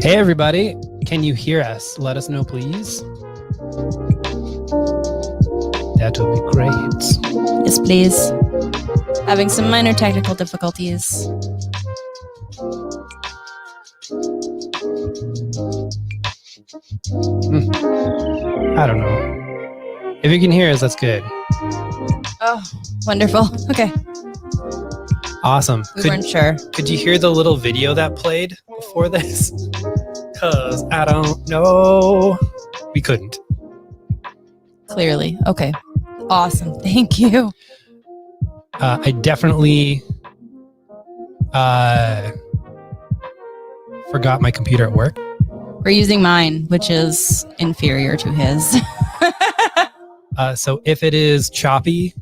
Hey everybody, can you hear us? Let us know, please. That would be great. Yes, please. Having some minor technical difficulties. I don't know. If you can hear us, that's good. Oh, wonderful. Okay. Awesome. We weren't sure. Could you hear the little video that played before this? Because I don't know. We couldn't. Clearly. Okay. Awesome. Thank you. I definitely forgot my computer at work. We're using mine, which is inferior to his. So if it is choppy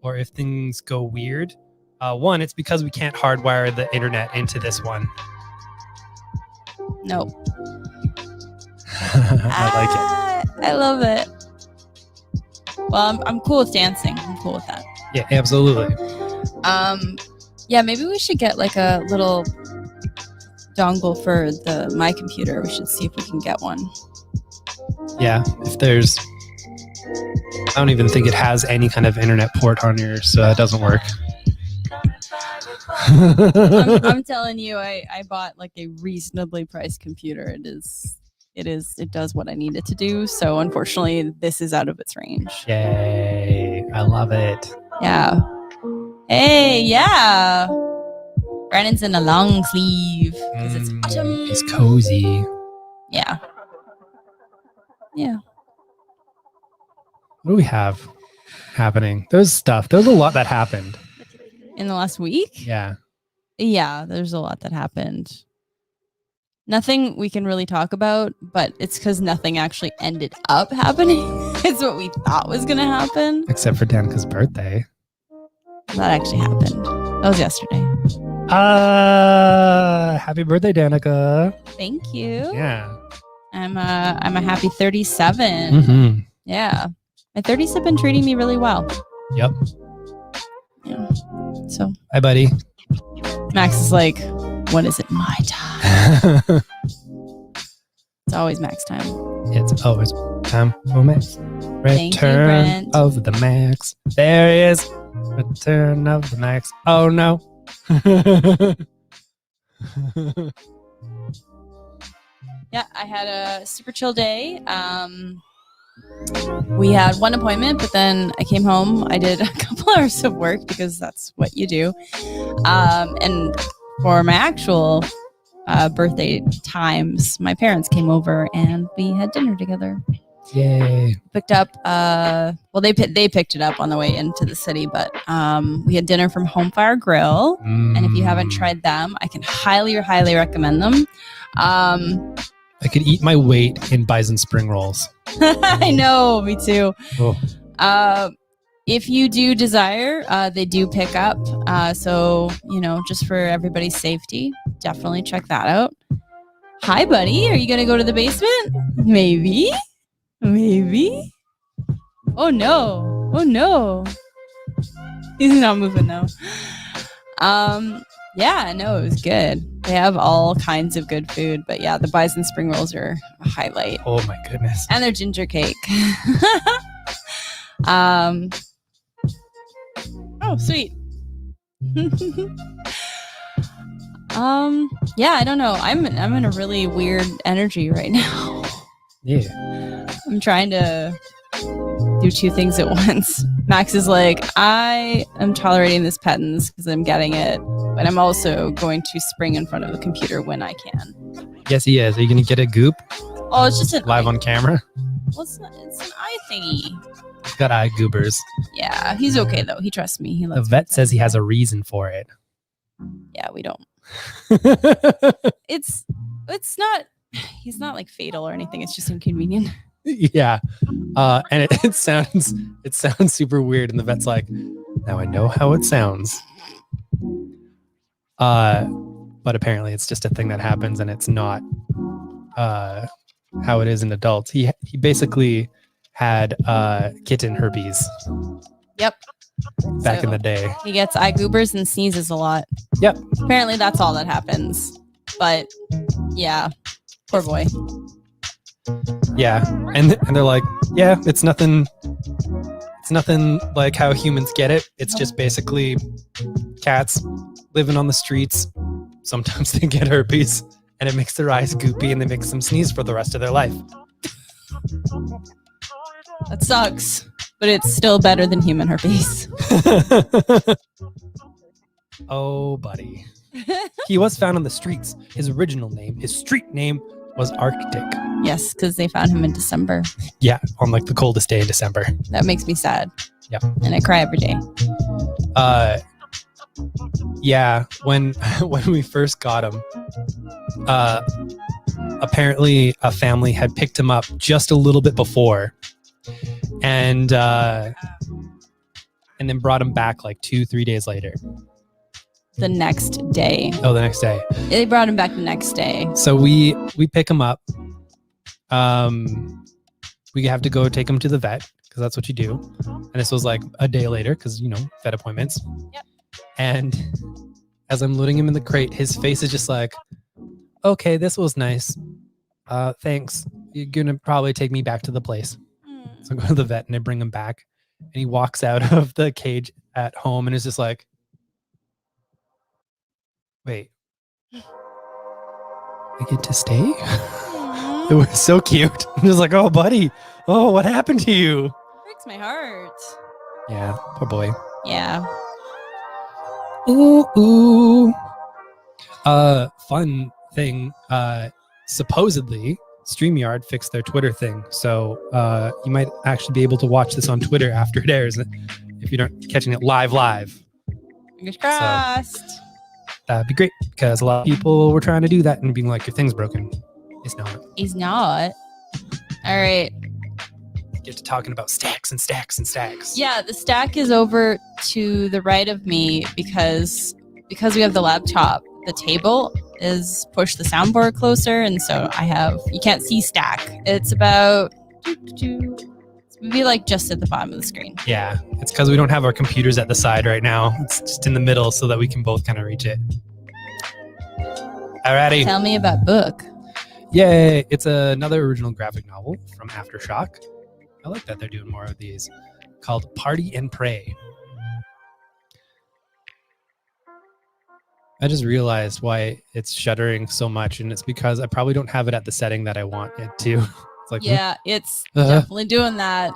or if things go weird, one, it's because we can't hardwire the internet into this one. Nope. I like it. I love it. Well, I'm cool with dancing. I'm cool with that. Yeah, absolutely. Yeah, maybe we should get like a little dongle for my computer. We should see if we can get one. Yeah, if there's... I don't even think it has any kind of internet port on yours, so that doesn't work. I'm telling you, I bought like a reasonably priced computer. It does what I need it to do. So unfortunately, this is out of its range. Yay! I love it. Yeah. Hey, yeah. Brandon's in a long sleeve because it's autumn. It's cozy. Yeah. Yeah. What do we have happening? There's a lot that happened. In the last week? Yeah. Yeah, there's a lot that happened. Nothing we can really talk about, but it's because nothing actually ended up happening. It's what we thought was going to happen. Except for Danica's birthday. That actually happened. That was yesterday. Happy birthday, Danica. Thank you. Yeah. I'm a happy 37. Mm-hmm. Yeah. My 30s have been treating me really well. Yep. Yeah. So. Hi, buddy. Max is like, when is it my time? It's always Max time. It's always time for Max. Return of the Max. There is return of the Max. Oh no. Yeah, I had a super chill day. We had one appointment, but then I came home. I did a couple hours of work because that's what you do. And for my actual birthday times, my parents came over and we had dinner together. Yay. Picked up, they picked it up on the way into the city, but we had dinner from Home Fire Grill. And if you haven't tried them, I can highly, highly recommend them. I could eat my weight in bison spring rolls. I know, me too. Oh. If you do desire, they do pick up. So, just for everybody's safety, definitely check that out. Hi, buddy. Are you going to go to the basement? Maybe. Oh, no. He's not moving now. Yeah, no, it was good. They have all kinds of good food, but yeah, the bison spring rolls are a highlight. Oh my goodness. And their ginger cake. Oh, sweet. Yeah, I don't know. I'm in a really weird energy right now. Yeah. I'm trying to do two things at once. Max is like, I am tolerating this Pettins because I'm getting it, but I'm also going to spring in front of the computer when I can. Yes, he is. Are you going to get a goop? Oh, it's just live on camera? Well, it's an eye thingy. He's got eye goobers. Yeah, he's okay though. He trusts me. He loves the vet says he has a reason for it. Yeah, we don't. It's not. He's not like fatal or anything. It's just inconvenient. Yeah. And it sounds super weird. And the vet's like, now I know how it sounds. But apparently it's just a thing that happens and it's not how it is in adults. He basically had kitten herpes. Yep. Back in the day. He gets eye goobers and sneezes a lot. Yep. Apparently that's all that happens. But yeah, poor boy. Yeah, and they're like, yeah, it's nothing like how humans get it. It's just basically cats living on the streets. Sometimes they get herpes, and it makes their eyes goopy, and they make them sneeze for the rest of their life. That sucks, but it's still better than human herpes. Oh, buddy. He was found on the streets. His original name, his street name, was Arctic. Yes, because they found him in December. Yeah, on like the coldest day in December. That makes me sad. Yeah. And I cry every day. Yeah, when we first got him, apparently a family had picked him up just a little bit before, and then brought him back like 2-3 days later. The next day. Oh, the next day. They brought him back the next day. So we pick him up. We have to go take him to the vet because that's what you do. And this was like a day later because, vet appointments. Yep. And as I'm loading him in the crate, his face is just like, okay, this was nice. Thanks. You're going to probably take me back to the place. So I go to the vet and I bring him back. And he walks out of the cage at home and is just like, wait, I get to stay? It was so cute. I'm just like, oh, buddy. Oh, what happened to you? Breaks my heart. Yeah, poor boy. Yeah. Ooh. Fun thing. Supposedly, StreamYard fixed their Twitter thing. So you might actually be able to watch this on Twitter after it airs if you're not catching it live. Fingers crossed. So, that'd be great because a lot of people were trying to do that and being like, your thing's broken. It's not. He's not. All right. Get to talking about stacks and stacks and stacks. Yeah, the stack is over to the right of me because we have the laptop. The table is pushed the soundboard closer, and so you can't see stack. It's about it's maybe like just at the bottom of the screen. Yeah, it's because we don't have our computers at the side right now. It's just in the middle so that we can both kind of reach it. Alrighty. Tell me about book. Yay! It's another original graphic novel from Aftershock. I like that they're doing more of these. Called Party and Pray. I just realized why it's shuddering so much, and it's because I probably don't have it at the setting that I want it to. It's like, yeah, it's definitely doing that.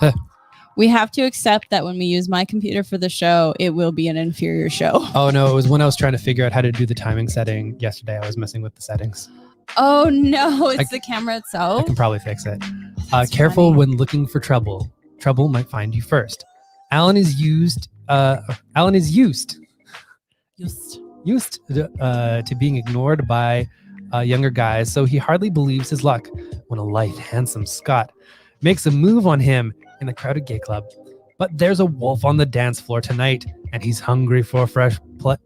We have to accept that when we use my computer for the show, it will be an inferior show. Oh no, it was when I was trying to figure out how to do the timing setting yesterday. I was messing with the settings. Oh no, it's the camera itself. I can probably fix it. Careful when looking for trouble. Trouble might find you first. Alan is used to being ignored by younger guys, so he hardly believes his luck when a lithe, handsome Scot makes a move on him in the crowded gay club. But there's a wolf on the dance floor tonight, and he's hungry for fresh play.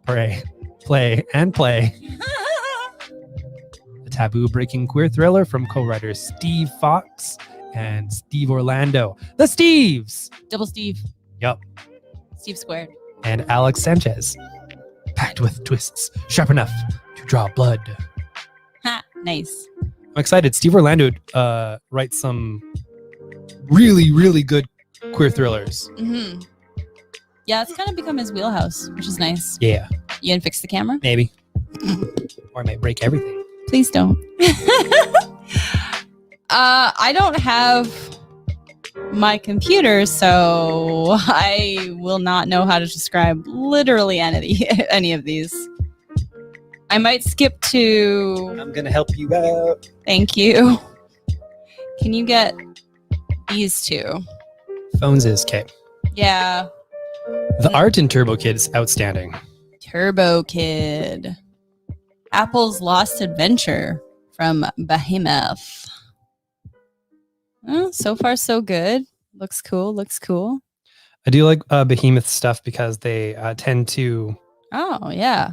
A taboo-breaking queer thriller from co-writers Steve Fox and Steve Orlando. The Steves! Double Steve. Yup. Steve squared. And Alex Sanchez. Packed with twists, sharp enough to draw blood. Ha, nice. I'm excited. Steve Orlando writes some really, really good queer thrillers. Mm-hmm. Yeah, it's kind of become his wheelhouse, which is nice. Yeah. You gonna fix the camera? Maybe. Or I might break everything. Please don't. I don't have my computer, so I will not know how to describe literally any of these. I might skip to... I'm going to help you out. Thank you. Can you get these two? Phones is okay. Yeah. The art in Turbo Kid is outstanding. Turbo Kid. Apple's Lost Adventure from Behemoth. So far, so good. Looks cool. I do like Behemoth stuff because they tend to... Oh, yeah.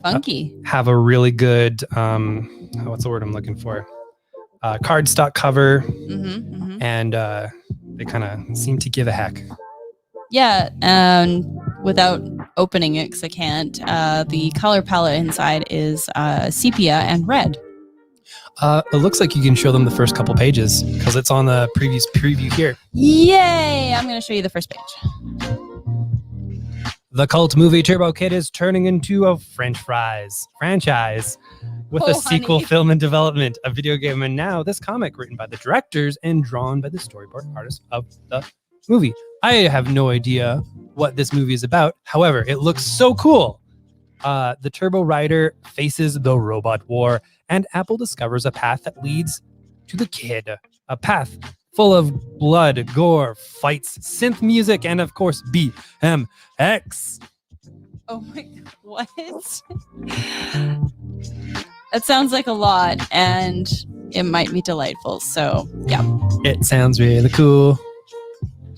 Funky. Have a really good... what's the word I'm looking for? Cardstock cover. And they kind of seem to give a heck. Yeah, and without opening it because I can't. The color palette inside is sepia and red. It looks like you can show them the first couple pages because it's on the previous preview here. Yay! I'm going to show you the first page. The cult movie Turbo Kid is turning into a French fries franchise with a sequel film in development, a video game, and now this comic written by the directors and drawn by the storyboard artists of the movie. I have no idea what this movie is about. However, it looks so cool. The Turbo Rider faces the robot war, and Apple discovers a path that leads to the kid. A path full of blood, gore, fights, synth music, and of course, BMX. Oh my god, what? That sounds like a lot, and it might be delightful. So, yeah. It sounds really cool.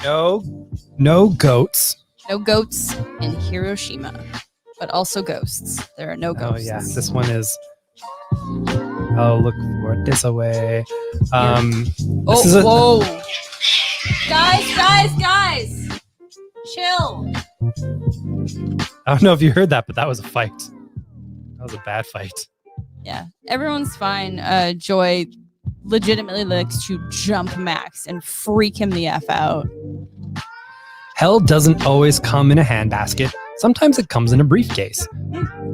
No goats. No goats in Hiroshima, but also ghosts. There are no ghosts. Oh yeah, this one is. Oh, look for it this away. This is whoa! Guys! Chill. I don't know if you heard that, but that was a fight. That was a bad fight. Yeah, everyone's fine. Joy legitimately likes to jump Max and freak him the F out. Hell doesn't always come in a handbasket. Sometimes it comes in a briefcase.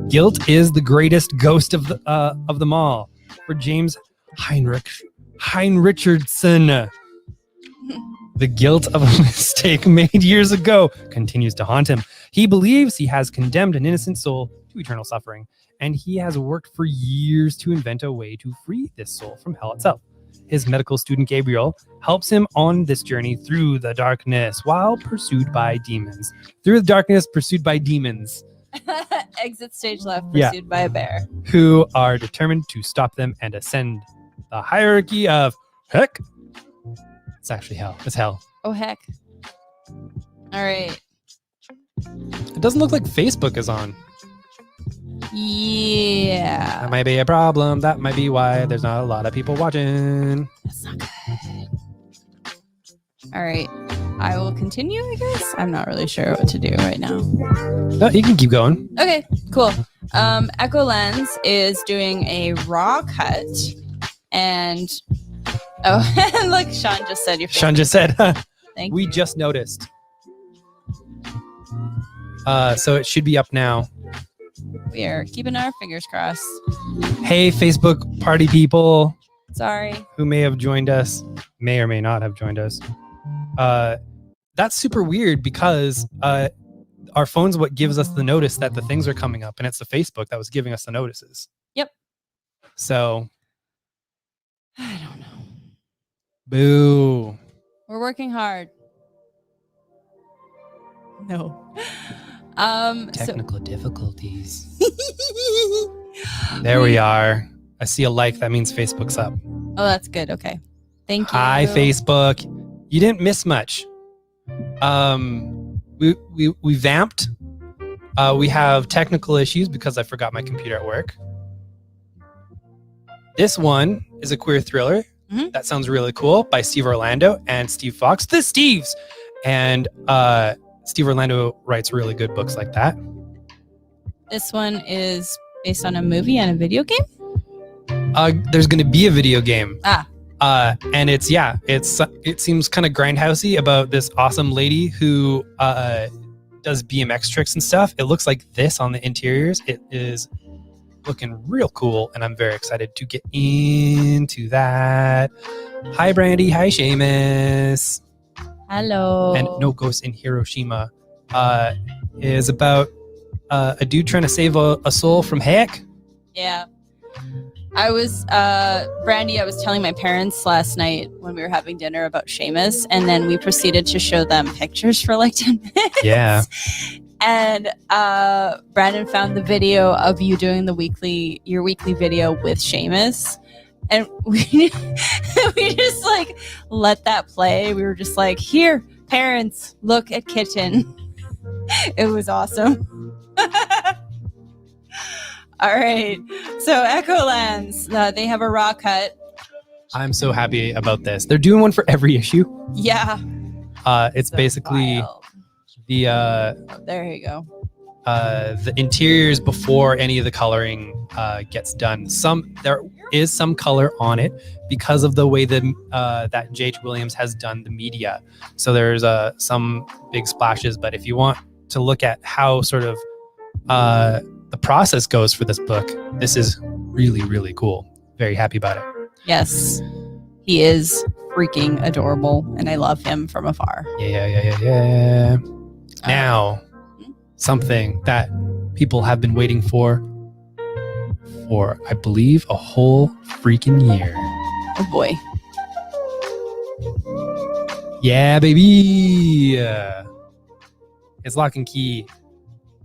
Guilt is the greatest ghost of them all. For James Heinrichardson, the guilt of a mistake made years ago continues to haunt him. He believes he has condemned an innocent soul to eternal suffering, and he has worked for years to invent a way to free this soul from hell itself. His medical student Gabriel helps him on this journey through the darkness while pursued by demons. Through the darkness, pursued by demons. Exit stage left, pursued by a bear. Who are determined to stop them and ascend the hierarchy of heck. It's actually hell. It's hell. Oh, heck. All right. It doesn't look like Facebook is on. Yeah. That might be a problem. That might be why there's not a lot of people watching. That's not good. All right. I will continue, I guess. I'm not really sure what to do right now. No, you can keep going. Okay, cool. Echo Lens is doing a raw cut. And look, Sean just said your favorite. Sean just said, Thank we you. just noticed. So it should be up now. We are keeping our fingers crossed. Hey, Facebook party people Sorry. who may have joined us, may or may not have joined us. That's super weird because our phone's what gives us the notice that the things are coming up, and it's the Facebook that was giving us the notices. Yep. So, I don't know. boo. We're working hard. No. Technical difficulties. There we are. I see a like. That means Facebook's up. Oh, that's good. Okay. Thank you. Hi, Facebook. You didn't miss much. We vamped. We have technical issues because I forgot my computer at work. This one is a queer thriller. Mm-hmm. That sounds really cool, by Steve Orlando and Steve Fox. The Steves! And Steve Orlando writes really good books like that. This one is based on a movie and a video game? There's going to be a video game. And it seems kind of grindhousey about this awesome lady who does BMX tricks and stuff. It looks like this on the interiors. It is looking real cool, and I'm very excited to get into that. Hi, Brandy. Hi, Seamus. Hello. And No Ghosts in Hiroshima is about a dude trying to save a soul from heck. Yeah. I was, Brandy, I was telling my parents last night when we were having dinner about Seamus, and then we proceeded to show them pictures for like 10 minutes. Yeah. And Brandon found the video of you doing your weekly video with Seamus. And we just like let that play. We were just like, here, parents, look at Kitten. It was awesome. All right. So Echolands, they have a raw cut. I'm so happy about this. They're doing one for every issue. Yeah. It's so basically wild. Oh, there you go. the interiors before any of the coloring gets done. There is some color on it because of the way that J.H. Williams has done the media. So there's some big splashes. But if you want to look at how sort of the process goes for this book, this is really, really cool. Very happy about it. Yes, he is freaking adorable, and I love him from afar. Yeah. Now, something that people have been waiting for, I believe, a whole freaking year. Oh boy. Yeah, baby. It's Lock and Key.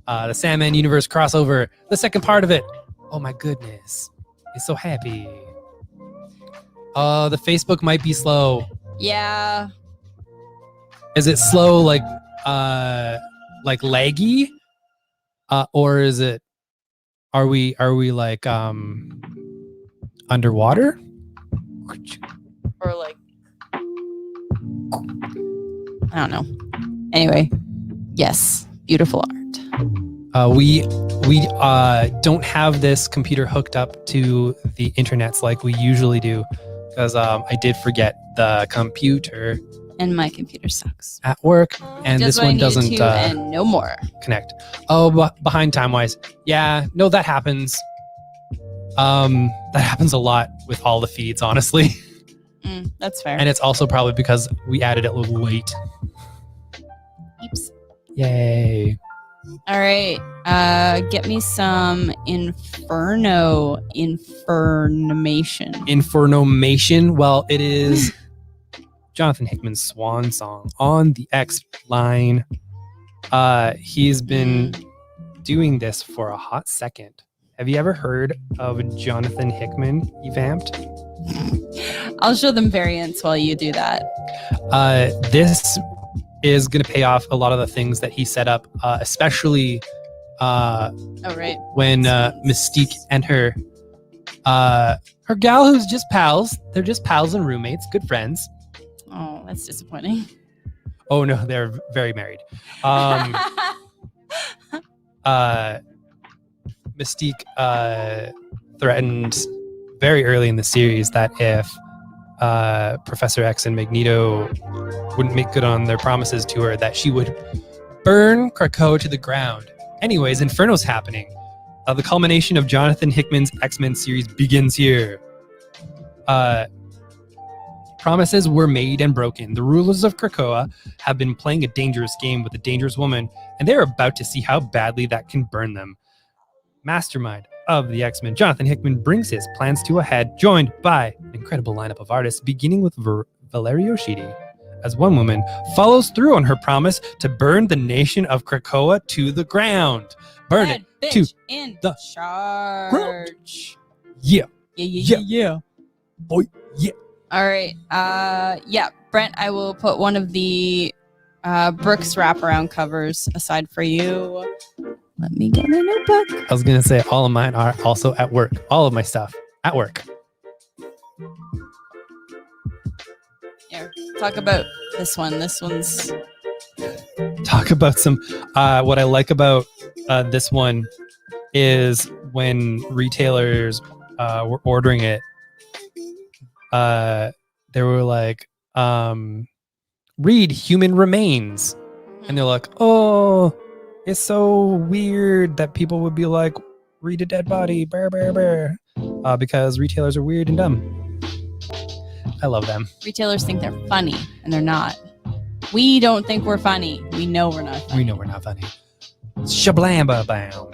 The Sandman Universe crossover. The second part of it. Oh my goodness. It's so happy. The Facebook might be slow. Yeah. Is it slow like laggy? Or is it are we like underwater? Or like I don't know. Anyway, yes, beautiful art. We don't have this computer hooked up to the internets like we usually do because I did forget the computer. And my computer sucks. At work, and this one doesn't and no more connect. Oh, behind time-wise. Yeah, no, that happens. That happens a lot with all the feeds, honestly. That's fair. And it's also probably because we added it a little late. Oops. Yay. All right. Get me some Infernimation. Infernimation. Well, it is Jonathan Hickman's swan song on the X line. He's been doing this for a hot second. Have you ever heard of Jonathan Hickman, Evamped? I'll show them variants while you do that. This is going to pay off a lot of the things that he set up, especially when Mystique and her gal who's just pals. They're just pals and roommates, good friends. Oh, that's disappointing. Oh no, they're very married. Mystique threatened very early in the series that if Professor X and Magneto wouldn't make good on their promises to her, that she would burn Krakoa to the ground. Anyways, Inferno's happening. The culmination of Jonathan Hickman's X-Men series begins here. Promises were made and broken. The rulers of Krakoa have been playing a dangerous game with a dangerous woman, and they're about to see how badly that can burn them. Mastermind of the X-Men, Jonathan Hickman brings his plans to a head, joined by an incredible lineup of artists, beginning with Valerio Schiti, as one woman follows through on her promise to burn the nation of Krakoa to the ground. Burn Red it to in the charge. Yeah. Yeah. Boy, yeah. All right. Brent, I will put one of the Brooks wraparound covers aside for you. Let me get my notebook. I was going to say all of mine are also at work. All of my stuff at work. Here, talk about this one. This one's... Talk about some... what I like about this one is when retailers were ordering it, they were like, read human remains. And they're like, oh... It's so weird that people would be like, read a dead body, because retailers are weird and dumb. I love them. Retailers think they're funny, and they're not. We don't think we're funny. We know we're not funny. We know we're not funny. Shablamba bam.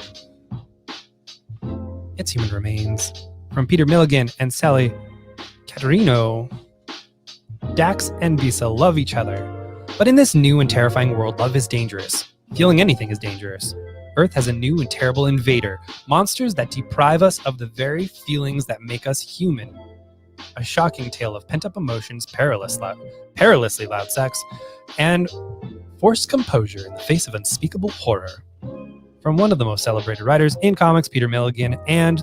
It's Human Remains. From Peter Milligan and Sally Caterino. Dax and Visa love each other. But in this new and terrifying world, love is dangerous. Feeling anything is dangerous. Earth has a new and terrible invader, monsters that deprive us of the very feelings that make us human. A shocking tale of pent-up emotions, perilously loud sex, and forced composure in the face of unspeakable horror. From one of the most celebrated writers in comics, Peter Milligan, and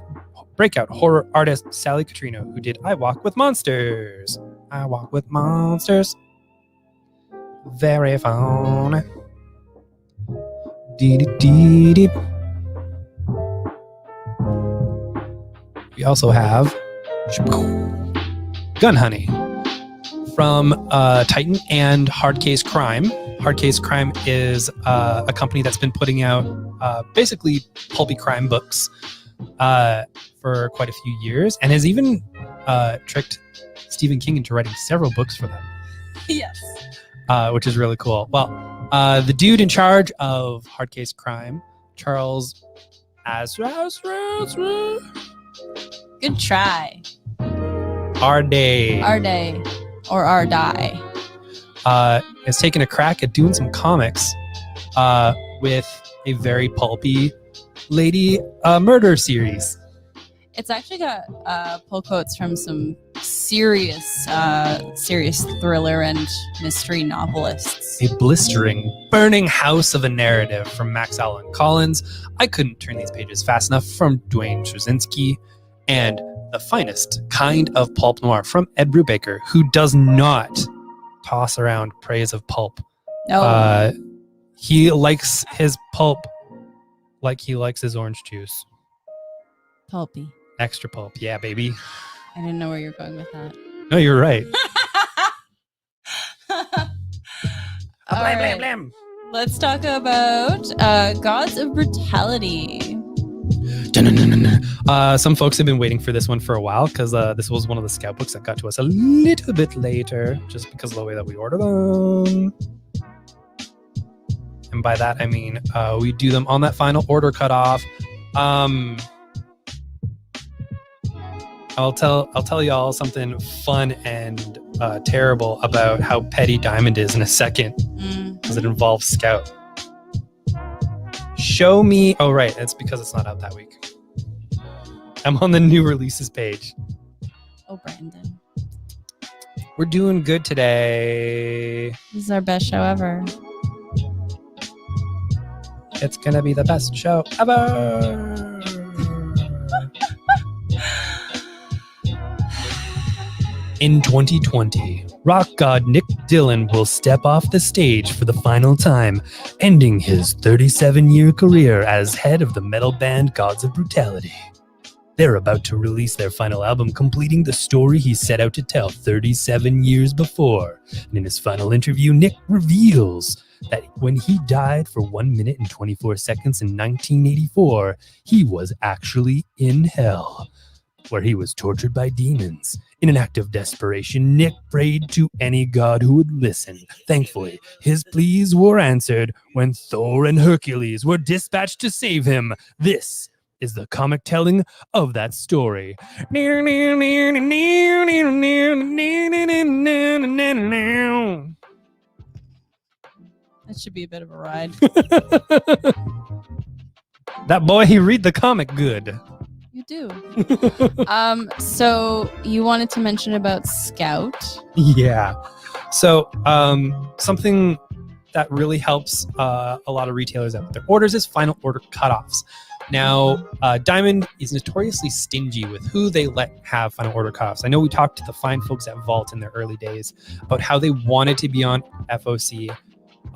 breakout horror artist Sally Catrino, who did I Walk with Monsters. I Walk with Monsters. Very fun. Dee-dee-dee-dee. We also have Gun Honey from Titan and Hard Case Crime. Hard Case Crime is a company that's been putting out basically pulpy crime books for quite a few years, and has even tricked Stephen King into writing several books for them. Yes. Which is really cool. Well, the dude in charge of Hard Case Crime, Charles Good try. Arday, Or Ardai. has taken a crack at doing some comics with a very pulpy lady murder series. It's actually got pull quotes from some serious thriller and mystery novelists. A blistering, burning house of a narrative from Max Allan Collins. I couldn't turn these pages fast enough from Dwayne Trzynski. And the finest kind of pulp noir from Ed Brubaker, who does not toss around praise of pulp. No. He likes his pulp like he likes his orange juice. Pulpy. Extra pulp. Yeah, baby. I didn't know where you were going with that. No, you're right. All right. Blam. Let's talk about Gods of Brutality. Some folks have been waiting for this one for a while because this was one of the scout books that got to us a little bit later, just because of the way that we order them. And by that I mean we do them on that final order cutoff. I'll tell y'all something fun and terrible about how petty Diamond is in a second, because it involves Scout. Show me. Oh, right. It's because it's not out that week. I'm on the new releases page. Oh, Brandon. We're doing good today. This is our best show ever. It's going to be the best show ever. In 2020, rock god Nick Dillon will step off the stage for the final time, ending his 37-year career as head of the metal band Gods of Brutality. They're about to release their final album, completing the story he set out to tell 37 years before. And in his final interview, Nick reveals that when he died for 1 minute and 24 seconds in 1984, he was actually in hell, where he was tortured by demons. In an act of desperation, Nick prayed to any god who would listen. Thankfully, his pleas were answered when Thor and Hercules were dispatched to save him. This is the comic telling of that story. That should be a bit of a ride. That boy, he read the comic good. You do. So you wanted to mention about Scout. Yeah. So something that really helps a lot of retailers out with their orders is final order cutoffs. Now, Diamond is notoriously stingy with who they let have final order cutoffs. I know we talked to the fine folks at Vault in their early days about how they wanted to be on FOC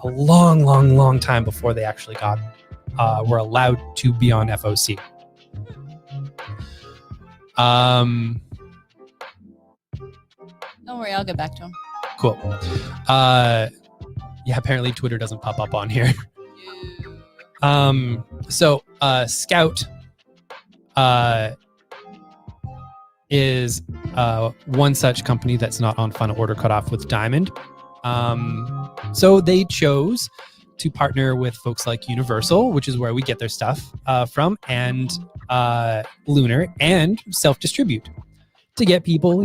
a long time before they actually were allowed to be on FOC. Don't worry, I'll get back to him. Cool. Yeah, apparently Twitter doesn't pop up on here. So Scout is one such company that's not on final order cutoff with Diamond. So they chose to partner with folks like Universal, which is where we get their stuff from, and Lunar, and self-distribute to get people,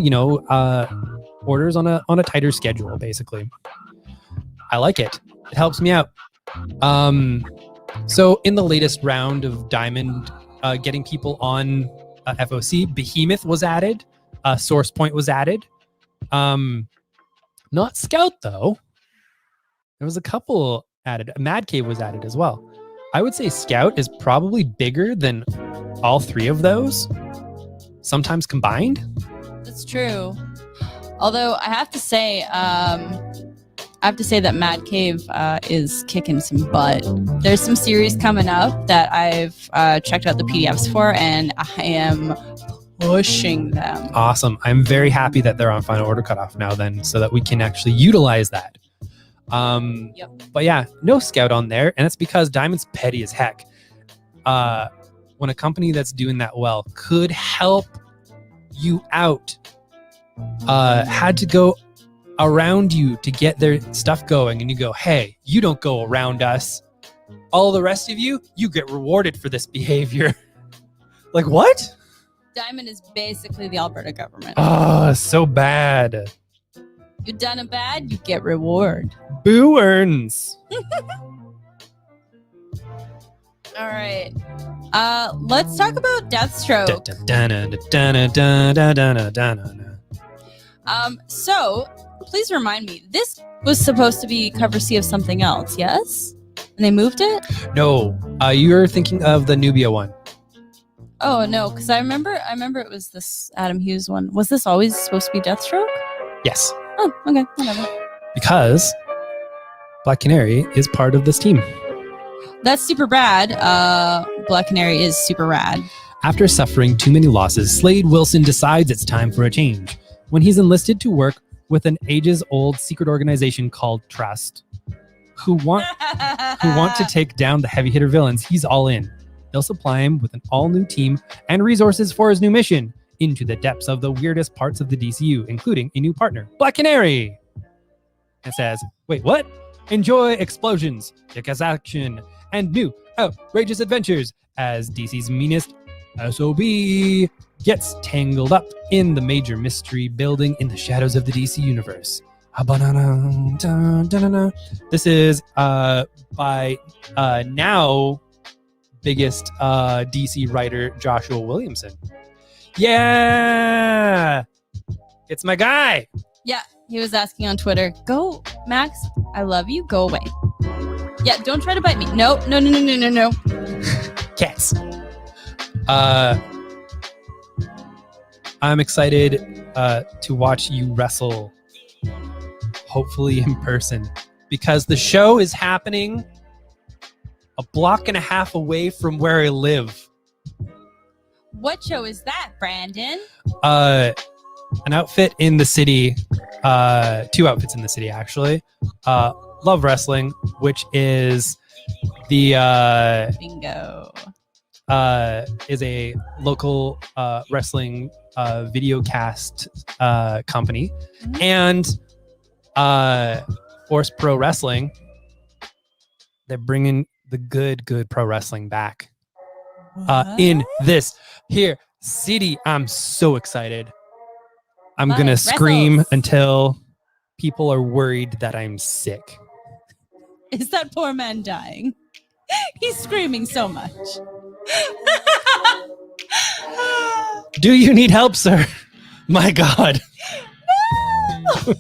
orders on a tighter schedule, basically. I like it. It helps me out. So in the latest round of Diamond getting people on FOC, Behemoth was added, Source Point was added. Not Scout, though. There was a couple added. Mad Cave was added as well. I would say Scout is probably bigger than all three of those, sometimes combined. That's true. Although I have to say, I have to say that Mad Cave is kicking some butt. There's some series coming up that I've checked out the PDFs for, and I am pushing them. Awesome. I'm very happy that they're on final order cutoff now then, so that we can actually utilize that. But yeah, no Scout on there, and it's because Diamond's petty as heck. When a company that's doing that well could help you out, had to go around you to get their stuff going, and you go, hey, you don't go around us. All the rest of you get rewarded for this behavior. Like, what? Diamond is basically the Alberta government. Oh, so bad. You done it bad, you get reward. Boo earns. All right. Let's talk about Deathstroke. So please remind me, this was supposed to be cover C of something else, yes? And they moved it? No, you're thinking of the Nubia one. Oh no, because I remember it was this Adam Hughes one. Was this always supposed to be Deathstroke? Yes. Oh, okay, whatever. Because Black Canary is part of this team. That's super rad. Black Canary is super rad. After suffering too many losses, Slade Wilson decides it's time for a change. When he's enlisted to work with an ages-old secret organization called Trust, who want to take down the heavy hitter villains, he's all in. They'll supply him with an all-new team and resources for his new mission into the depths of the weirdest parts of the DCU, including a new partner, Black Canary. It says, wait, what? Enjoy explosions, kick-ass action, and new outrageous adventures as DC's meanest SOB gets tangled up in the major mystery building in the shadows of the DC universe. This is by now biggest DC writer Joshua Williamson. Yeah, it's my guy. Yeah, he was asking on Twitter, go, Max, I love you, go away. Yeah, don't try to bite me. No. Cats. I'm excited to watch you wrestle, hopefully in person, because the show is happening a block and a half away from where I live. What show is that, Brandon? An outfit in the city, 2 outfits in the city, actually. Love Wrestling, which is the bingo. Is a local wrestling video cast company, and Force Pro Wrestling. They're bringing the good pro wrestling back in this here city. I'm so excited. I'm gonna scream until people are worried that I'm sick. Is that poor man dying? He's screaming so much. Do you need help, sir? My God. No!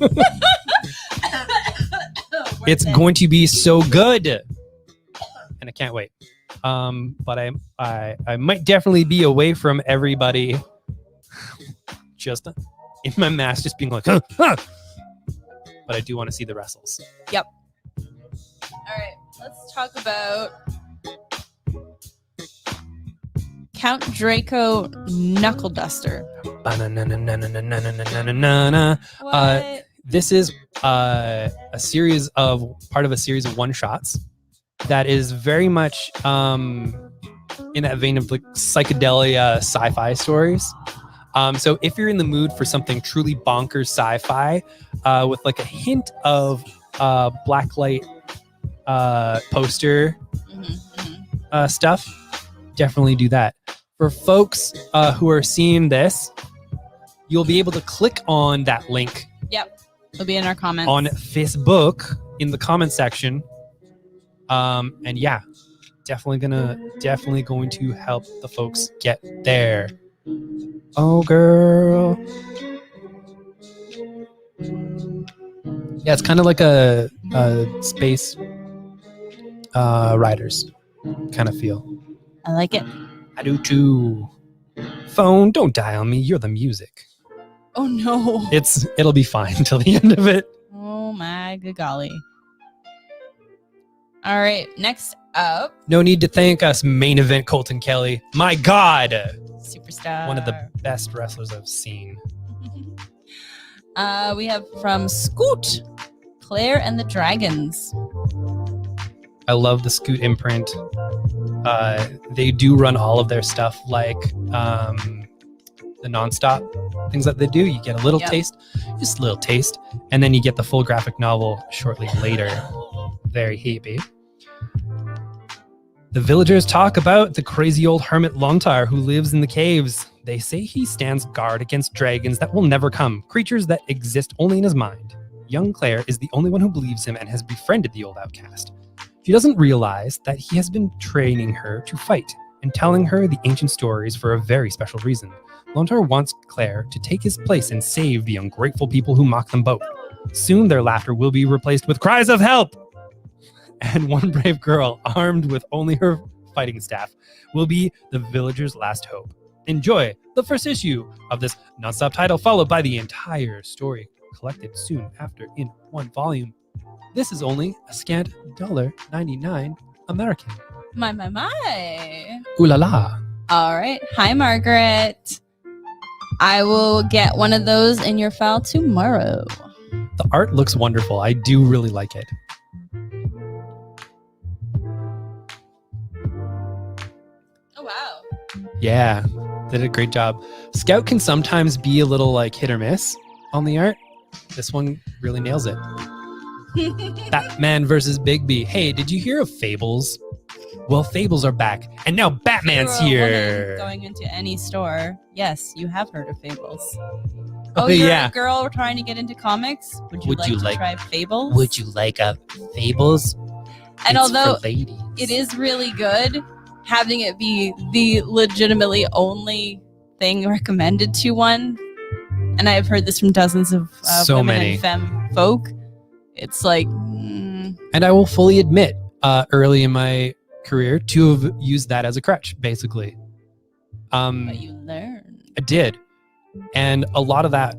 It's going to be so good. And I can't wait. But I might definitely be away from everybody. Just in my mask, just being like, huh. But I do want to see the wrestles. Yep. All right, let's talk about Count Draco Knuckle Duster. What? This is part of a series of one-shots that is very much in that vein of like psychedelia sci-fi stories. So if you're in the mood for something truly bonkers sci-fi with like a hint of blacklight poster stuff, definitely do that. For folks who are seeing this, you'll be able to click on that link. Yep, it'll be in our comments on Facebook in the comment section. And yeah, definitely going to help the folks get there. Oh, girl. Yeah, it's kind of like a space riders kind of feel. I like it. I do too. Phone, don't die on me. You're the music. Oh no. It'll be fine until the end of it. Oh Oh my good golly. All right, next up. No need to thank us, main event Colton Kelly. My God. Superstar. One of the best wrestlers I've seen. We have from Scoot, Claire and the Dragons. I love the Scoot imprint. They do run all of their stuff like the nonstop things that they do. You get a little taste, just a little taste, and then you get the full graphic novel shortly later. Very happy. The villagers talk about the crazy old hermit Lontar who lives in the caves. They say he stands guard against dragons that will never come, creatures that exist only in his mind. Young Claire is the only one who believes him and has befriended the old outcast. She doesn't realize that he has been training her to fight and telling her the ancient stories for a very special reason. Lontar wants Claire to take his place and save the ungrateful people who mock them both. Soon their laughter will be replaced with cries of help. And one brave girl, armed with only her fighting staff, will be the villager's last hope. Enjoy the first issue of this nonstop title, followed by the entire story collected soon after in one volume. This is only a scant $1.99 American. My. Ooh la la. All right. Hi, Margaret. I will get one of those in your file tomorrow. The art looks wonderful. I do really like it. Oh, wow. Yeah, did a great job. Scout can sometimes be a little like hit or miss on the art. This one really nails it. Batman versus Bigby. Hey, did you hear of Fables? Well, Fables are back, and now Batman's here. Going into any store. Yes, you have heard of Fables. Oh, you're yeah. a girl trying to get into comics? Would you like to try Fables? Would you like a Fables? And It's although for ladies. it is really good, having it be the legitimately only thing recommended to one, and I've heard this from dozens of So women many. and femme folk, it's like... And I will fully admit, early in my career, to have used that as a crutch, basically. But you learn. I did. And a lot of that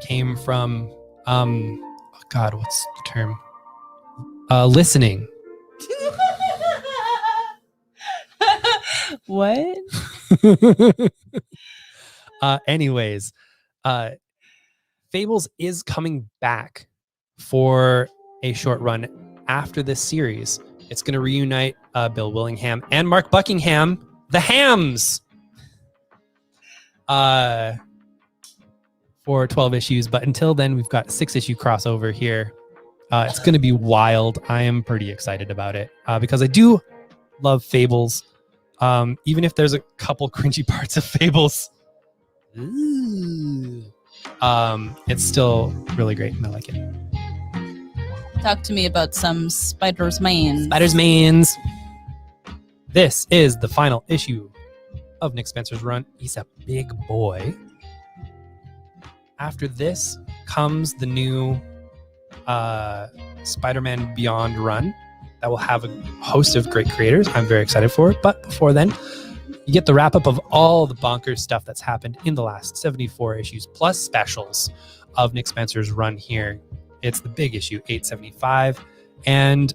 came from, God, what's the term? Listening. What? Anyways, Fables is coming back for a short run after this series. It's going to reunite Bill Willingham and Mark Buckingham, the Hams, for 12 issues. But until then, we've got a 6-issue crossover here. It's going to be wild. I am pretty excited about it because I do love Fables. Even if there's a couple cringy parts of Fables, it's still really great and I like it. Talk to me about some Spider's Mains. Spider's Mains. This is the final issue of Nick Spencer's run. He's a big boy. After this comes the new Spider-Man Beyond run that will have a host of great creators I'm very excited for. But before then, you get the wrap-up of all the bonkers stuff that's happened in the last 74 issues, plus specials of Nick Spencer's run here. It's the big issue, 875, and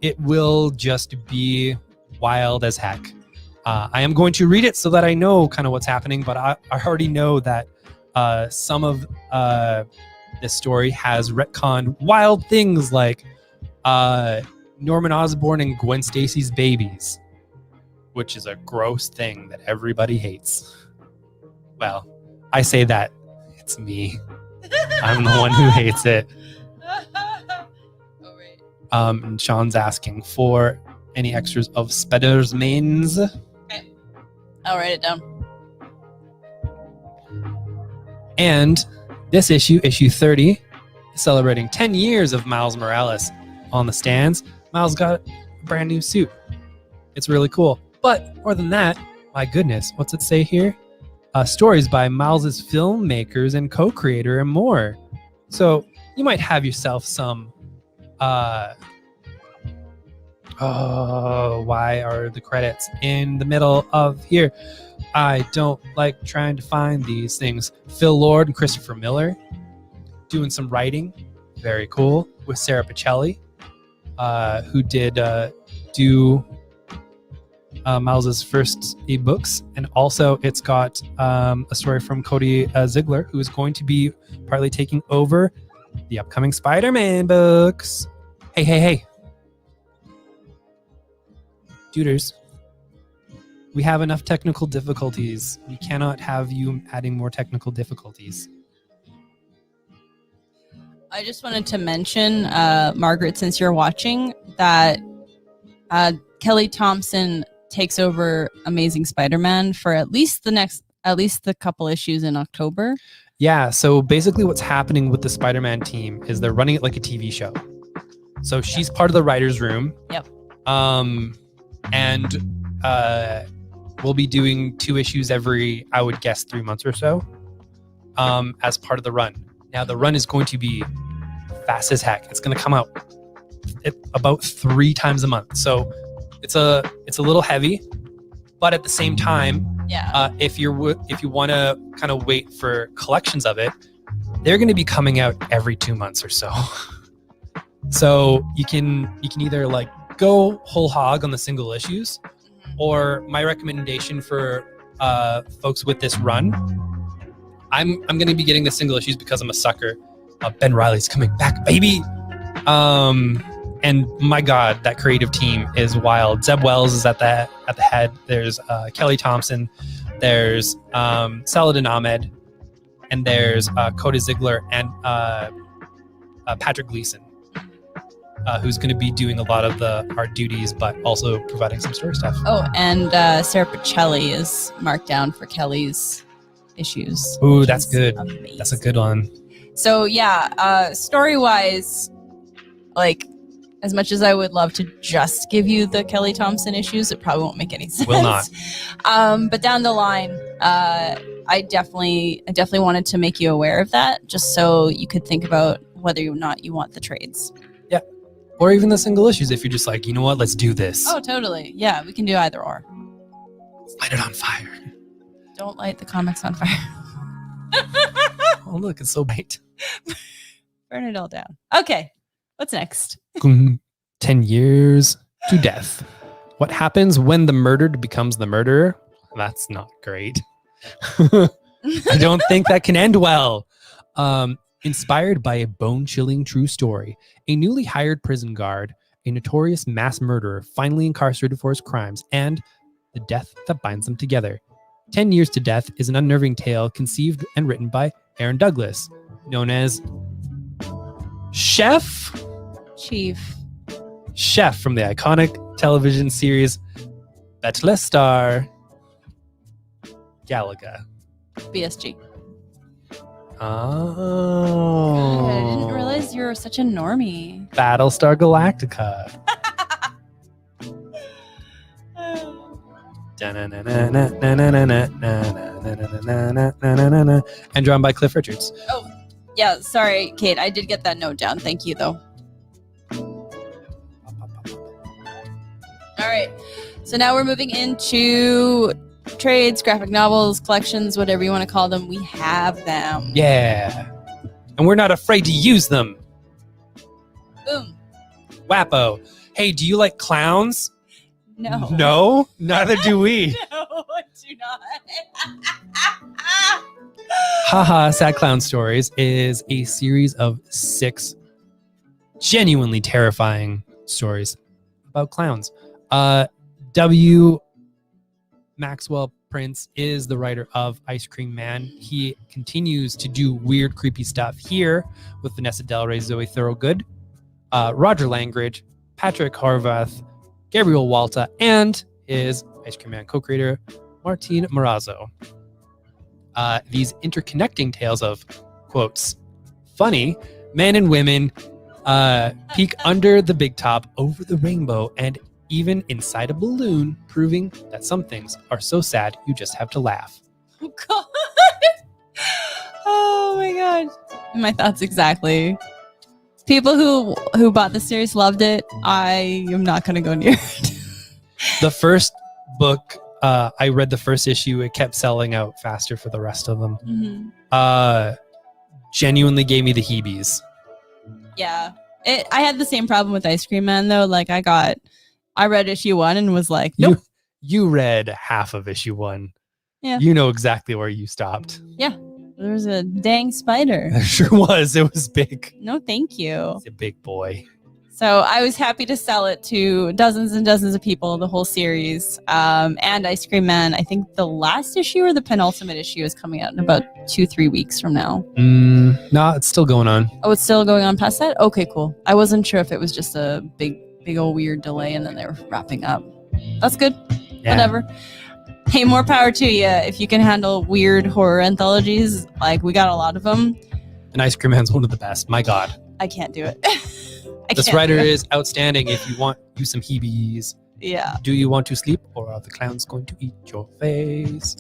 it will just be wild as heck. I am going to read it so that I know kind of what's happening, but I already know that some of this story has retconned wild things like Norman Osborn and Gwen Stacy's babies, which is a gross thing that everybody hates. Well, I say that. It's me. I'm the one who hates it. Oh, right. And Sean's asking for any extras of Spider's Mains. Okay. I'll write it down. And this issue, issue 30, is celebrating 10 years of Miles Morales on the stands. Miles got a brand new suit. It's really cool. But more than that, my goodness, what's it say here? Stories by Miles's filmmakers and co-creator and more. So you might have yourself some why are the credits in the middle of here? I don't like trying to find these things. Phil Lord and Christopher Miller. doing some writing. Very cool. With Sarah Pacelli, who did do Miles's first 8 books. And also it's got a story from Cody Ziegler, who is going to be partly taking over the upcoming Spider-Man books. Hey. Duders, we have enough technical difficulties. We cannot have you adding more technical difficulties. I just wanted to mention, Margaret, since you're watching, that Kelly Thompson takes over Amazing Spider-Man for at least the couple issues in October. Yeah, so basically what's happening with the Spider-Man team is they're running it like a TV show. So she's part of the writer's room. Yep. And we'll be doing 2 issues every, I would guess, 3 months or so, as part of the run. Now, the run is going to be fast as heck. It's going to come out about 3 times a month. So it's a little heavy, but at the same time, if you want to kind of wait for collections of it, they're going to be coming out every 2 months or so. So you can either like go whole hog on the single issues, or my recommendation for folks with this run, I'm going to be getting the single issues because I'm a sucker. Ben Reilly's coming back, baby. And my God, that creative team is wild. Zeb Wells is at the head. There's Kelly Thompson. There's Saladin Ahmed, and there's Cody Ziegler and Patrick Gleason, who's going to be doing a lot of the art duties, but also providing some story stuff. Oh, and Sarah Pacelli is marked down for Kelly's issues. Ooh, that's good. Amazing. That's a good one. So yeah, story-wise, like, as much as I would love to just give you the Kelly Thompson issues, it probably won't make any sense. Will not. But down the line, I definitely wanted to make you aware of that, just so you could think about whether or not you want the trades. Yeah. Or even the single issues if you're just like, you know what, let's do this. Oh, totally. Yeah, we can do either or. Light it on fire. Don't light the comics on fire. Oh, look, it's so bright. Burn it all down. Okay, what's next? 10 years to death. What happens when the murdered becomes the murderer? That's not great. I don't think that can end well. Inspired by a bone-chilling true story, a newly hired prison guard, a notorious mass murderer finally incarcerated for his crimes, and the death that binds them together. 10 Years to Death is an unnerving tale conceived and written by Aaron Douglas, known as Chef from the iconic television series Battlestar Galaga. BSG. Oh. I didn't realize you were such a normie. Battlestar Galactica. And drawn by Cliff Richards. Oh, yeah. Sorry, Kate. I did get that note down. Thank you, though. All right. So now we're moving into trades, graphic novels, collections, whatever you want to call them. We have them. Yeah. And we're not afraid to use them. Boom. Wappo. Hey, do you like clowns? No. No? Neither do we. No, I do not. Haha, Sad Clown Stories is a series of 6 genuinely terrifying stories about clowns. W. Maxwell Prince is the writer of Ice Cream Man. He continues to do weird, creepy stuff here with Vanessa Del Rey, Zoe Thorogood, Roger Langridge, Patrick Horvath, Gabriel Walta, and his Ice Cream Man co-creator, Martin Morazzo. These interconnecting tales of, quotes, funny men and women peek under the big top, over the rainbow, and even inside a balloon, proving that some things are so sad you just have to laugh. Oh, God. Oh, my God. My thoughts exactly. People who bought the series loved it. I am not going to go near it. The first book, I read the first issue. It kept selling out faster for the rest of them. Mm-hmm. genuinely gave me the heebies. Yeah. I had the same problem with Ice Cream Man, though. Like, I read issue 1 and was like, nope. You read half of issue 1. Yeah. You know exactly where you stopped. Yeah. There was a dang spider. There sure was. It was big. No, thank you. It's a big boy. So I was happy to sell it to dozens and dozens of people, the whole series. And Ice Cream Man, I think the last issue or the penultimate issue is coming out in about 2-3 weeks from now. No, it's still going on. Oh, it's still going on past that? Okay, cool. I wasn't sure if it was just a big old weird delay and then they were wrapping up. That's good. Yeah. Whatever. Hey, more power to you. If you can handle weird horror anthologies, like we got a lot of them. And Ice Cream Man's one of the best. My God. I can't do it. This writer is outstanding. If you want you some heebies. Yeah. Do you want to sleep or are the clowns going to eat your face?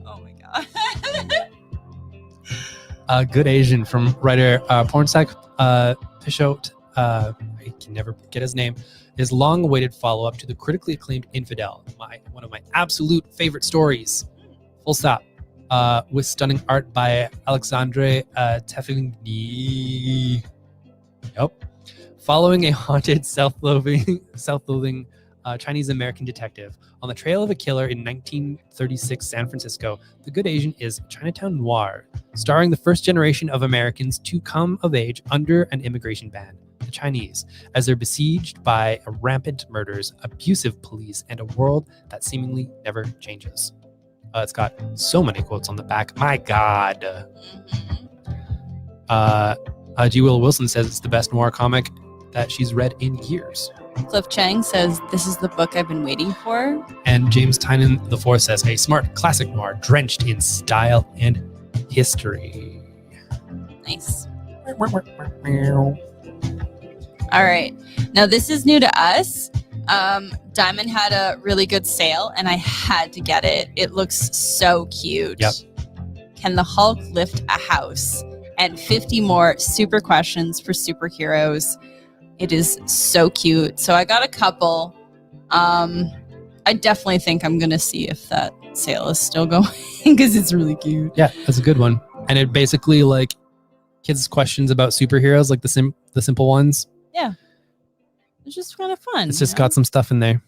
Oh my God. Good Asian from writer Pornsak Pishot. I can never get his name. His long-awaited follow-up to the critically acclaimed Infidel, one of my absolute favorite stories. Full stop. With stunning art by Alexandre Tefigny. Yep. Following a haunted, self-loathing Chinese-American detective on the trail of a killer in 1936 San Francisco, The Good Asian is Chinatown noir, starring the first generation of Americans to come of age under an immigration ban, the Chinese, as they're besieged by rampant murders, abusive police, and a world that seemingly never changes. It's got so many quotes on the back. My God. G. Will Wilson says it's the best noir comic that she's read in years. Cliff Chang says, this is the book I've been waiting for. And James Tynan IV says, a smart classic noir drenched in style and history. Nice. All right. Now, this is new to us. Diamond had a really good sale, and I had to get it. It looks so cute. Yep. Can the Hulk lift a house? And 50 more super questions for superheroes. It is so cute. So I got a couple. I definitely think I'm going to see if that sale is still going because it's really cute. Yeah, that's a good one. And it basically like kids' questions about superheroes, like the simple ones. Yeah. It's just kind of fun. It's just got some stuff in there.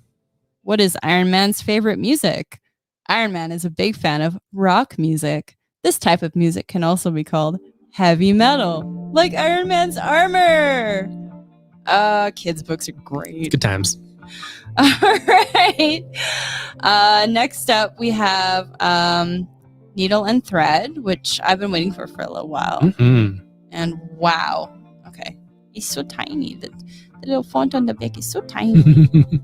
What is Iron Man's favorite music? Iron Man is a big fan of rock music. This type of music can also be called heavy metal, like Iron Man's armor. Kids' books are great. Good times. All right. Next up, we have Needle and Thread, which I've been waiting for a little while. Mm-hmm. And wow. Okay. He's so tiny. The little font on the back is so tiny.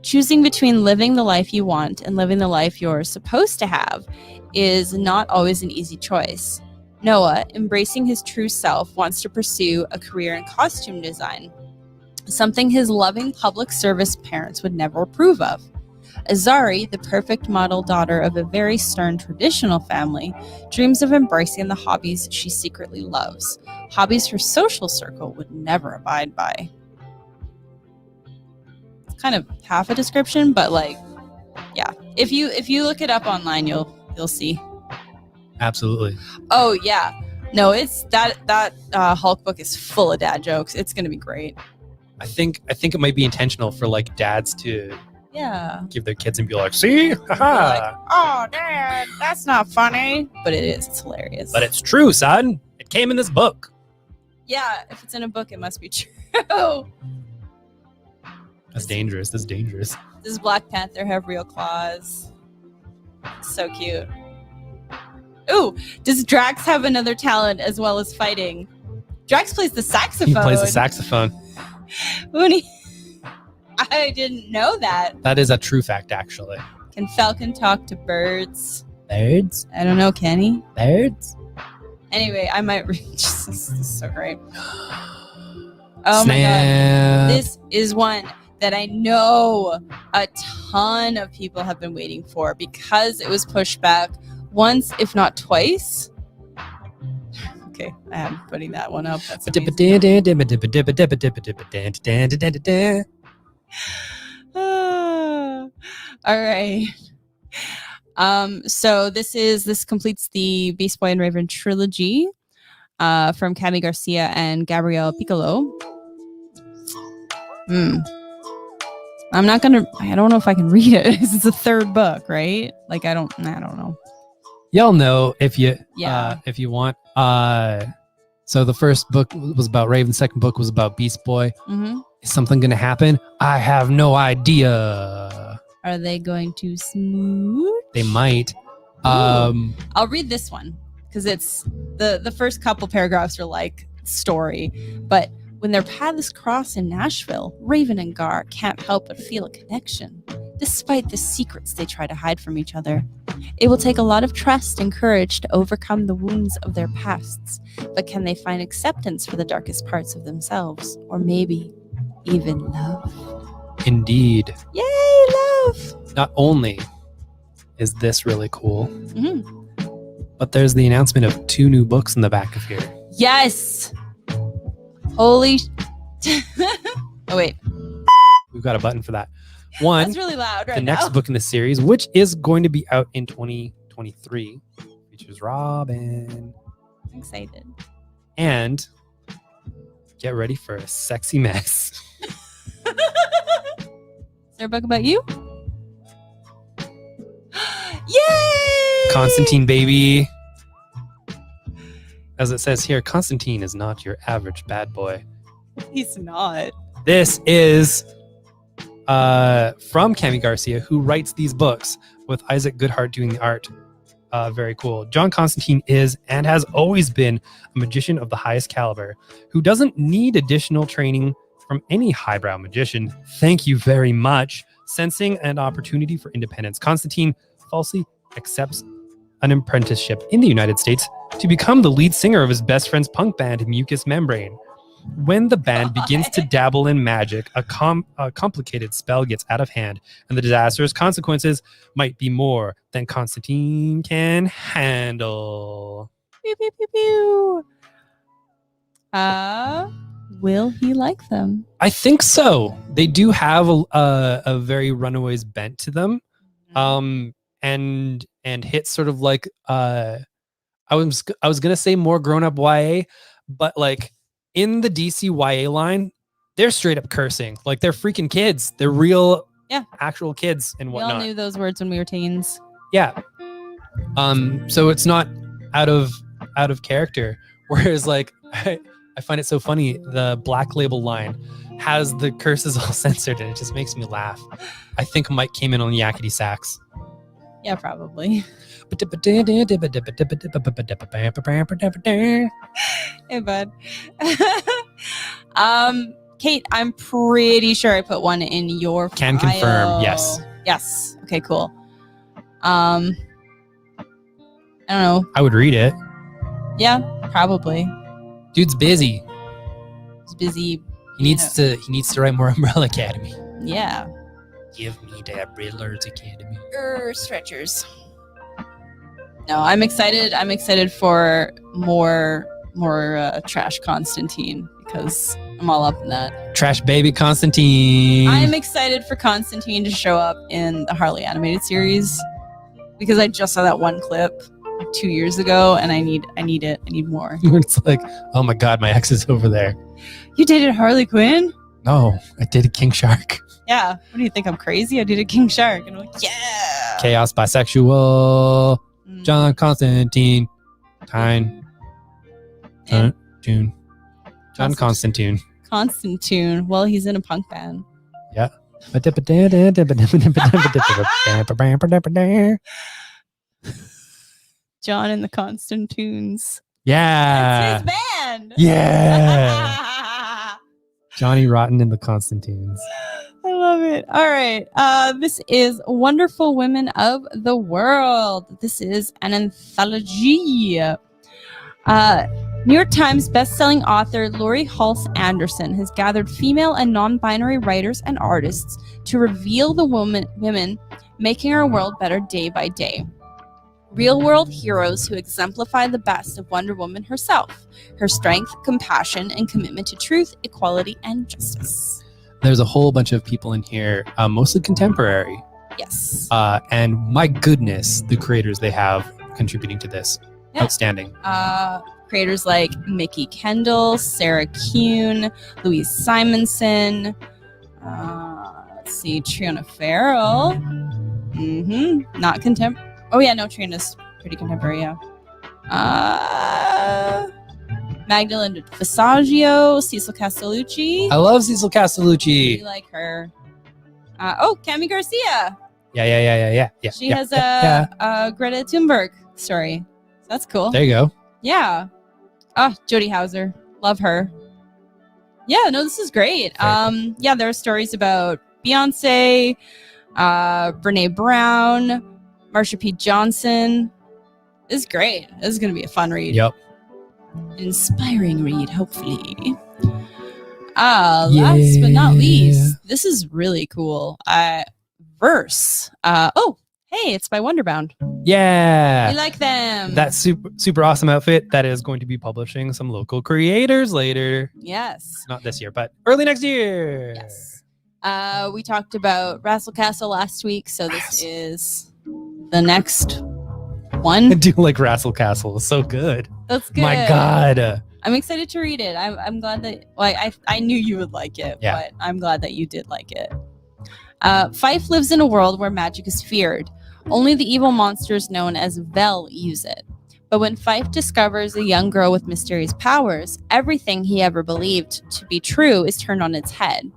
Choosing between living the life you want and living the life you're supposed to have is not always an easy choice. Noah, embracing his true self, wants to pursue a career in costume design, something his loving public service parents would never approve of. Azari, the perfect model daughter of a very stern traditional family, dreams of embracing the hobbies she secretly loves, hobbies her social circle would never abide by. It's kind of half a description, but like, yeah. If you look it up online, you'll see. Absolutely. Oh yeah. No, it's that Hulk book is full of dad jokes. It's gonna be great. I think it might be intentional for like dads to give their kids and be like, see? Haha. Like, oh dad, that's not funny. But it is, it's hilarious. But it's true, son. It came in this book. Yeah, if it's in a book, it must be true. That's dangerous. That's dangerous. Does Black Panther have real claws? So cute. Ooh, does Drax have another talent as well as fighting? Drax plays the saxophone. He plays the saxophone. I didn't know that. That is a true fact, actually. Can Falcon talk to birds? Birds? I don't know, can he? Birds? Anyway, I might read. This is so great. Oh Snap. my god. This is one that I know a ton of people have been waiting for because it was pushed back once, if not twice. Okay, I am putting that one up. That's all right. So this completes the Beast Boy and Raven trilogy from Cami Garcia and Gabrielle Piccolo. I don't know if I can read it. It's the third book, right? Like I don't know. Y'all know if you want. So the first book was about Raven. Second book was about Beast Boy. Mm-hmm. Is something going to happen? I have no idea. Are they going to smooth? They might. I'll read this one because it's the first couple paragraphs are like story, but when their paths cross in Nashville, Raven and Gar can't help but feel a connection, despite the secrets they try to hide from each other. It will take a lot of trust and courage to overcome the wounds of their pasts, but can they find acceptance for the darkest parts of themselves, or maybe even love? Indeed. Yay, love! Not only is this really cool, but there's the announcement of 2 new books in the back of here. Yes! Holy... Oh, wait. We've got a button for that. One, that's really loud right the now. next book in the series, which is going to be out in 2023, features Robin. I'm excited. And get ready for a sexy mess. Is there a book about you? Yay! Constantine, baby. As it says here, Constantine is not your average bad boy. He's not. This is from Cami Garcia, who writes these books with Isaac Goodhart doing the art. Very cool. John Constantine is and has always been a magician of the highest caliber who doesn't need additional training from any highbrow magician. Thank you very much. Sensing an opportunity for independence, Constantine falsely accepts an apprenticeship in the United States to become the lead singer of his best friend's punk band, Mucus Membrane. When the band begins to dabble in magic, a complicated spell gets out of hand, and the disastrous consequences might be more than Constantine can handle. Pew, pew, pew, pew. Will he like them? I think so. They do have a very Runaways bent to them, and hit sort of like I was gonna say more grown up YA, but like in the DC YA line, they're straight up cursing. Like they're freaking kids. They're real, actual kids and whatnot. We all knew those words when we were teens. Yeah. So it's not out of character. Whereas like I find it so funny. The Black Label line has the curses all censored, and it just makes me laugh. I think Mike came in on the yakety sax. Yeah, probably. Hey, bud. Kate, I'm pretty sure I put one in your Can file. confirm, yes. Yes. Okay, cool. I don't know. I would read it. Yeah, probably. Dude's busy. He's busy. He needs to write more Umbrella Academy. Yeah. Give me that Riddler's Academy. Stretchers. No, I'm excited. I'm excited for more trash Constantine because I'm all up in that. Trash baby Constantine. I'm excited for Constantine to show up in the Harley animated series because I just saw that one clip 2 years ago and I need it. I need more. It's like, oh my god, my ex is over there. You dated Harley Quinn? No, I dated King Shark. Yeah. What do you think? I'm crazy? I dated King Shark. And I'm like, yeah. Chaos bisexual. John Constantine. June. John Constantine. Constantine. Well, he's in a punk band. Yeah. John and the Constantines. Yeah. That's his band. Yeah. Johnny Rotten and the Constantines. I love it. All right. This is Wonderful Women of the World. This is an anthology. New York Times bestselling author Laurie Halse Anderson has gathered female and non-binary writers and artists to reveal the women making our world better day by day. Real-world heroes who exemplify the best of Wonder Woman herself, her strength, compassion, and commitment to truth, equality, and justice. There's a whole bunch of people in here, mostly contemporary. Yes. And my goodness, the creators they have contributing to this. Yeah. Outstanding. Creators like Mickey Kendall, Sarah Kuhn, Louise Simonson. Let's see, Triona Farrell. Not contemporary. Oh yeah, no, Trina's pretty contemporary. Yeah. Magdalene Visaggio, Cecil Castellucci. I love Cecil We Castellucci. like her. Cami Garcia. Yeah. She has a Greta Thunberg story. So that's cool. There you go. Yeah. Jodie Hauser. Love her. Yeah, no, this is great. Very Yeah, there are stories about Beyonce, Brene Brown, Marsha P. Johnson. This is great. This is going to be a fun read. Yep. An inspiring read, hopefully. Last but not least, this is really cool. Verse. Hey, it's by Wonderbound. Yeah. We like them. That super awesome outfit that is going to be publishing some local creators later. Yes. Not this year, but early next year. Yes. We talked about Razzle Castle last week, so this is the next one. I do like Razzle Castle. It's so good. That's good. My God. I'm excited to read it. I'm glad that I knew you would like it, but I'm glad that you did like it. Fife lives in a world where magic is feared. Only the evil monsters known as Vel use it. But when Fife discovers a young girl with mysterious powers, everything he ever believed to be true is turned on its head.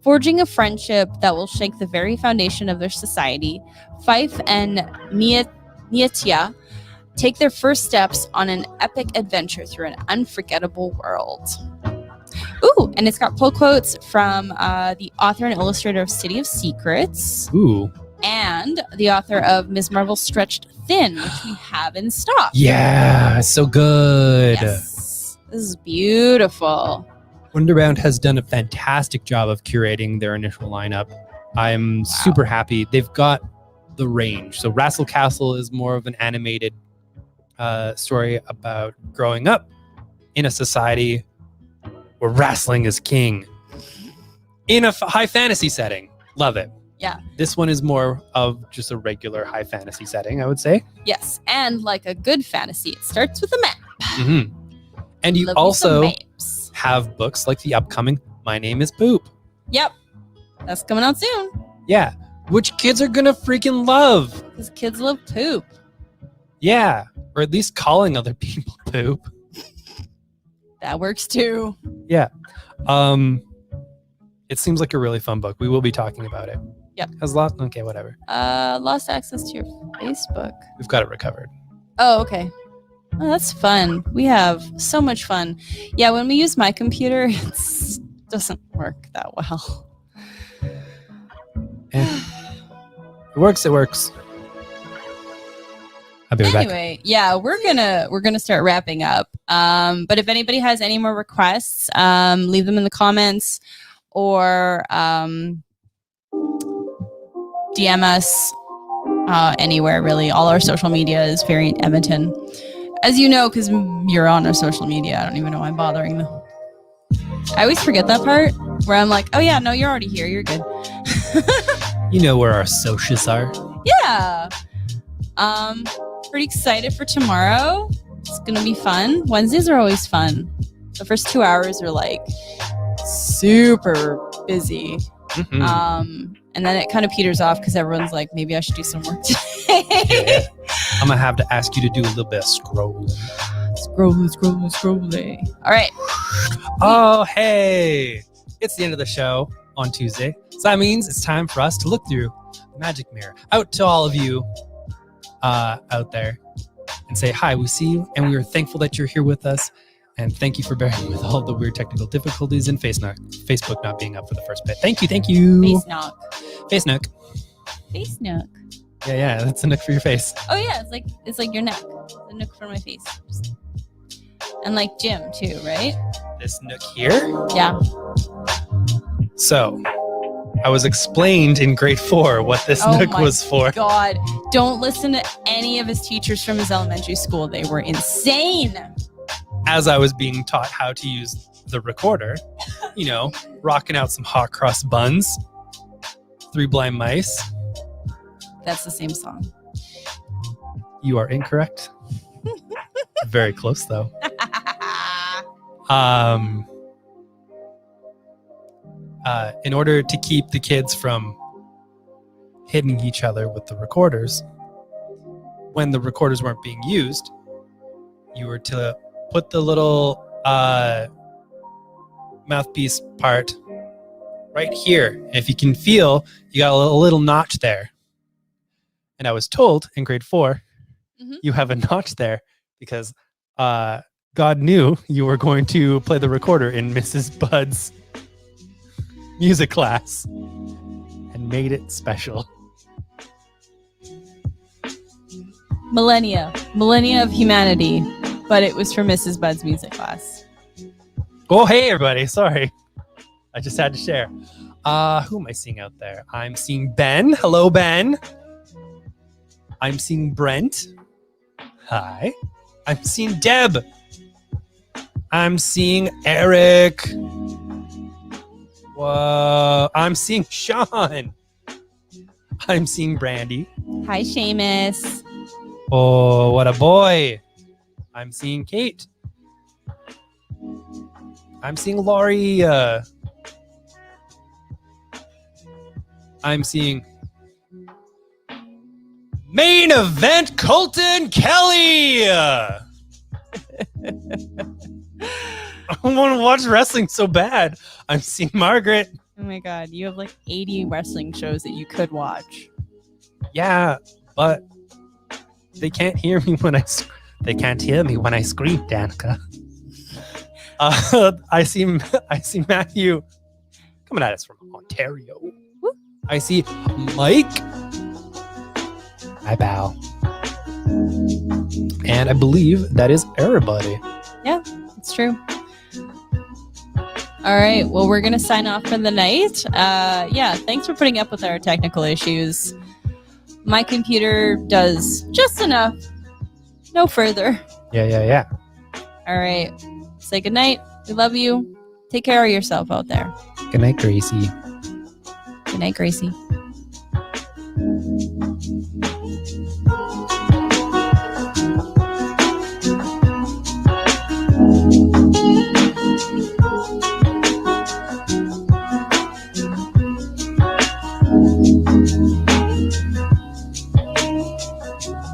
Forging a friendship that will shake the very foundation of their society, Fife and Niatia take their first steps on an epic adventure through an unforgettable world. Ooh, and it's got pull quotes from the author and illustrator of City of Secrets. Ooh. And the author of Ms. Marvel Stretched Thin, which we have in stock. Yeah, so good. Yes. This is beautiful. Wonderbound has done a fantastic job of curating their initial lineup. I'm super happy. They've got the range. So Razzle Castle is more of an animated story about growing up in a society where wrestling is king in a high fantasy setting. Love it. Yeah. This one is more of just a regular high fantasy setting, I would say. Yes. And like a good fantasy, it starts with a map. Mm-hmm. And you also have books like the upcoming My Name is Poop. Yep. That's coming out soon. Yeah. Which kids are going to freaking love. Because kids love poop. Yeah. Or at least calling other people poop. That works too. Yeah. It seems like a really fun book. We will be talking about it. Yep. Has lost. Okay, whatever. Lost access to your Facebook. We've got it recovered. Oh, okay. Oh, that's fun. We have so much fun. Yeah, when we use my computer, it doesn't work that well. It works. It works. I'll be right back. Anyway, yeah, we're gonna start wrapping up. But if anybody has any more requests, leave them in the comments or DM us anywhere, really. All our social media is Variant Edmonton. As you know, because you're on our social media. I don't even know why I'm bothering them. I always forget that part where I'm like, oh yeah, no, you're already here. You're good. You know where our socials are. Yeah. Pretty excited for tomorrow. It's going to be fun. Wednesdays are always fun. The first 2 hours are like super busy. Mm-hmm. And then it kind of peters off because everyone's like, maybe I should do some work today. Yeah. I'm going to have to ask you to do a little bit of scrolling. Scrolling. All right. Oh, hey. It's the end of the show on Tuesday. So that means it's time for us to look through the magic mirror. Out to all of you out there and say, hi, we see you. And we are thankful that you're here with us. And thank you for bearing with all the weird technical difficulties and Facebook not being up for the first bit. Thank you. Face knock. Face nook. Face nook. Yeah, that's a nook for your face. Oh yeah, it's like your neck. The nook for my face. And like Jim too, right? This nook here? Yeah. So, I was explained in grade 4 what this nook was for. God, don't listen to any of his teachers from his elementary school. They were insane. As I was being taught how to use the recorder, rocking out some hot cross buns, 3 blind mice, that's the same song. You are incorrect. Very close though. In order to keep the kids from hitting each other with the recorders, when the recorders weren't being used, you were to put the little mouthpiece part right here. And if you can feel, you got a little notch there. And I was told in grade 4, you have a notch there because God knew you were going to play the recorder in Mrs. Budd's music class and made it special. Millennia of humanity, but it was for Mrs. Budd's music class. Oh, hey, everybody. Sorry. I just had to share. Who am I seeing out there? I'm seeing Ben. Hello, Ben. I'm seeing Brent. Hi. I'm seeing Deb. I'm seeing Eric. Whoa. I'm seeing Sean. I'm seeing Brandy. Hi, Seamus. Oh, what a boy. I'm seeing Kate. I'm seeing Laurie. I'm seeing Main Event Colton Kelly. I want to watch wrestling so bad. I'm seeing Margaret. Oh my God, you have like 80 wrestling shows that you could watch. Yeah, but they can't hear me when I scream, Danica. I see Matthew coming at us from Ontario. Woo. I see Mike. I bow. And I believe that is everybody. Yeah, it's true. All right. Well, we're going to sign off for the night. Yeah, thanks for putting up with our technical issues. My computer does just enough. No further. Yeah. All right. Say goodnight. We love you. Take care of yourself out there. Good night, Gracie. Good night, Gracie.